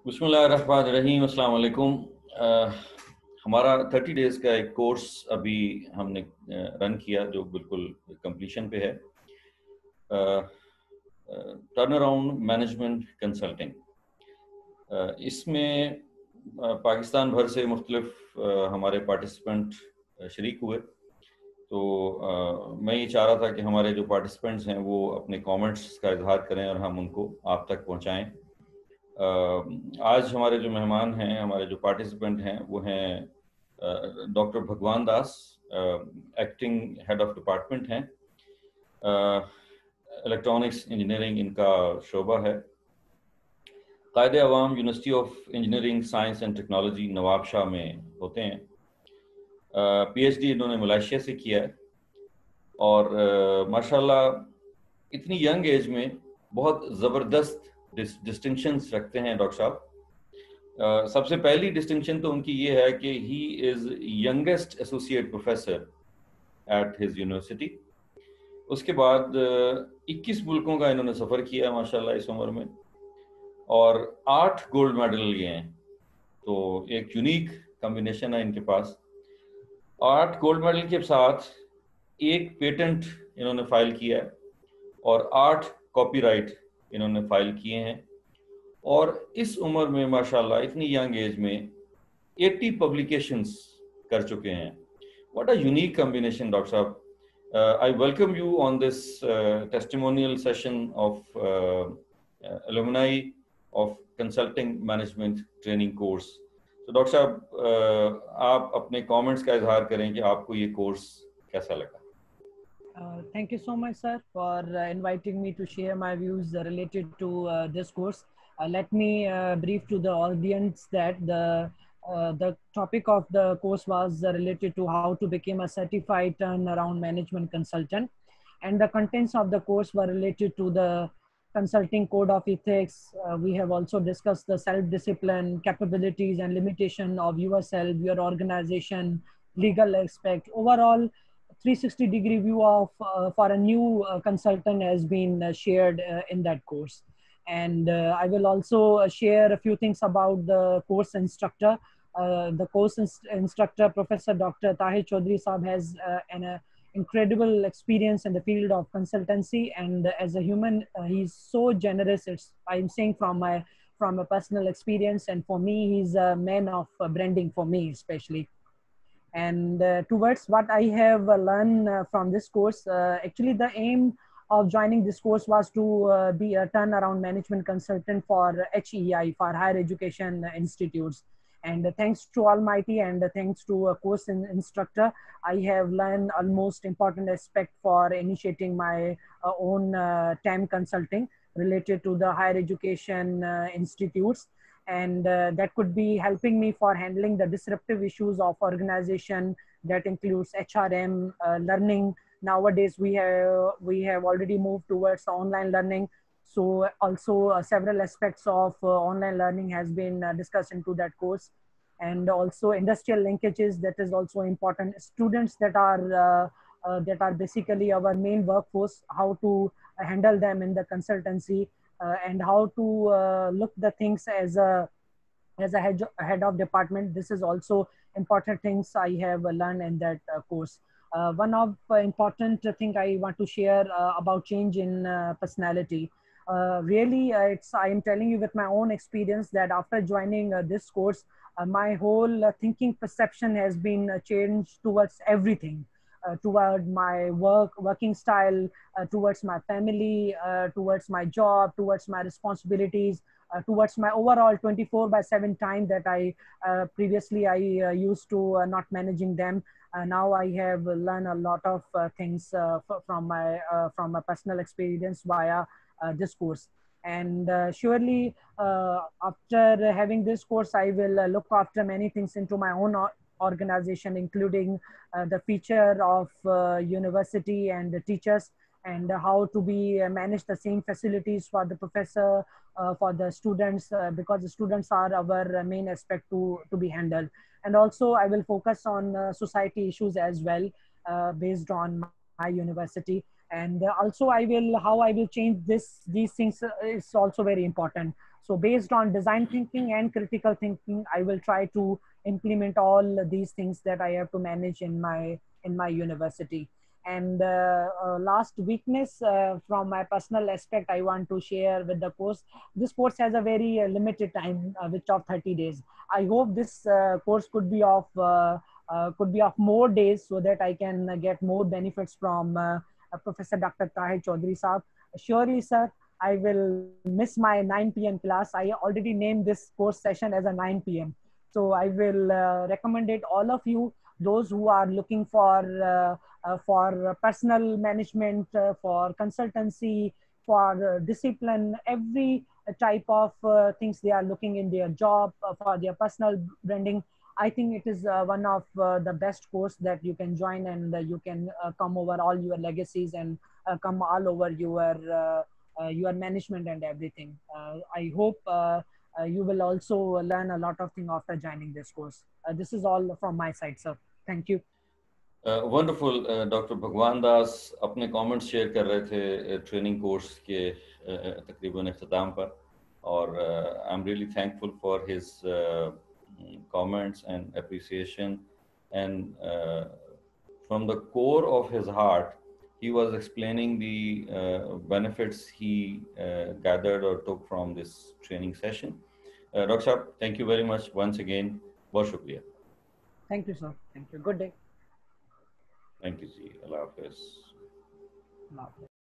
बिस्मिल्लाहिर्रहमानिर्रहीम, अस्सलाम वालेकुम। हमारा 30 डेज़ का एक कोर्स अभी हमने रन किया जो बिल्कुल कंप्लीशन पे है। Turn around management consulting. इसमें पाकिस्तान भर से मुख्तलिफ हमारे पार्टिसिपेंट शरीक हुए। तो मैं ये चाह रहा था कि हमारे जो पार्टिसिपेंट्स हैं वो अपने कमेंट्स का इजहार करें और हम उनको आप तक पहुंचाएं। आज हमारे जो मेहमान हैं, हमारे जो पार्टिसिपेंट हैं वो हैं डॉक्टर भगवान दास, एक्टिंग हेड ऑफ डिपार्टमेंट हैं, इलेक्ट्रॉनिक्स इंजीनियरिंग इनका शोबा है। कायद अवाम university of engineering science and technology Nawabshah में होते हैं। पीएचडी इन्होंने मलेशिया से किया है और माशाल्लाह इतनी यंग एज में बहुत ज़बरदस्त डिस्टिंक्शंस रखते हैं डॉक्टर साहब। सबसे पहली डिस्टिंक्शन तो उनकी ये है कि he is youngest associate professor at his university. उसके बाद 21 मुल्कों का इन्होंने सफ़र किया माशाल्लाह इस उम्र में, और 8 गोल्ड मेडल लिए हैं। तो एक यूनिक कॉम्बिनेशन है इनके पास। 8 गोल्ड मेडल के साथ एक पेटेंट इन्होंने फाइल किया है और 8 कॉपीराइट इन्होंने फाइल किए हैं। और इस उम्र में माशाल्लाह इतनी यंग एज में 80 पब्लिकेशंस कर चुके हैं। What a unique combination doctor साहब। I welcome you on this testimonial session of alumni of consulting management training course. तो डॉक्टर साहब आप अपने कमेंट्स का इजहार करें कि आपको ये कोर्स कैसा लगा। Thank you so much, sir, for inviting me to share my views related to this course. Let me brief to the audience that the topic of the course was related to how to become a certified turnaround management consultant, and the contents of the course were related to the consulting code of ethics. We have also discussed the self-discipline, capabilities and limitation of yourself, your organization, legal aspect. Overall, 360-degree view of for a new consultant has been shared in that course. And I will also share a few things about the course instructor. The course instructor, Professor Dr. Tahir Chaudhary Saab, has an incredible experience in the field of consultancy, and as a human, he's so generous. I'm saying from a personal experience, and for me, he's a man of branding for me especially. And towards what I have learned from this course, actually the aim of joining this course was to be a turnaround management consultant for HEI, for higher education institutes. And thanks to Almighty and thanks to a course instructor, I have learned almost important aspect for initiating my own TAM consulting related to the higher education institutes. And that could be helping me for handling the disruptive issues of organization that includes HRM, learning. Nowadays, we have already moved towards online learning. So also several aspects of online learning has been discussed into that course. And also industrial linkages, that is also important. Students that are basically our main workforce, how to handle them in the consultancy, and how to look the things as a head of department. This is also important things I have learned in that course. One of important thing I want to share about change in personality. Really, I am telling you with my own experience that after joining this course, my whole thinking perception has been changed towards everything. Toward my working style, towards my family, towards my job, towards my responsibilities, towards my overall 24/7 time that I previously I used to not managing them. Now I have learned a lot of things from my personal experience via this course. And surely after having this course, I will look after many things into my own organization, including the feature of university and the teachers, and how to be manage the same facilities for the professor, for the students, because the students are our main aspect to be handled. And also I will focus on society issues as well, based on my university. And also how I will change these things is also very important. So based on design thinking and critical thinking, I will try to implement all these things that I have to manage in my university. And last weakness from my personal aspect, I want to share with the course. This course has a very limited time, which of 30 days. I hope this course could be of more days, so that I can get more benefits from Professor Dr. Tahir Chaudhary Saab. Surely, sir, I will miss my 9 p.m. class. I already named this course session as a 9 p.m. So I will recommend it all of you, those who are looking for personal management, for consultancy, for discipline, every type of things they are looking in their job, for their personal branding. I think it is one of the best course that you can join, and you can come over all your legacies and come all over your management and everything. I hope you will also learn a lot of things after joining this course. This is all from my side, sir. Thank you. Wonderful. Dr. Bhagwan Das अपने comments share कर रहे थे training course के तकरीबन इख्तिताम पर, और I'm really thankful for his comments and appreciation, and from the core of his heart he was explaining the benefits he gathered or took from this training session. Dr. Saab, thank you very much once again. बहुत शुक्रिया. Thank you, sir. Thank you. Good day. Thank you, ji. Allah Hafiz. Allah Hafiz.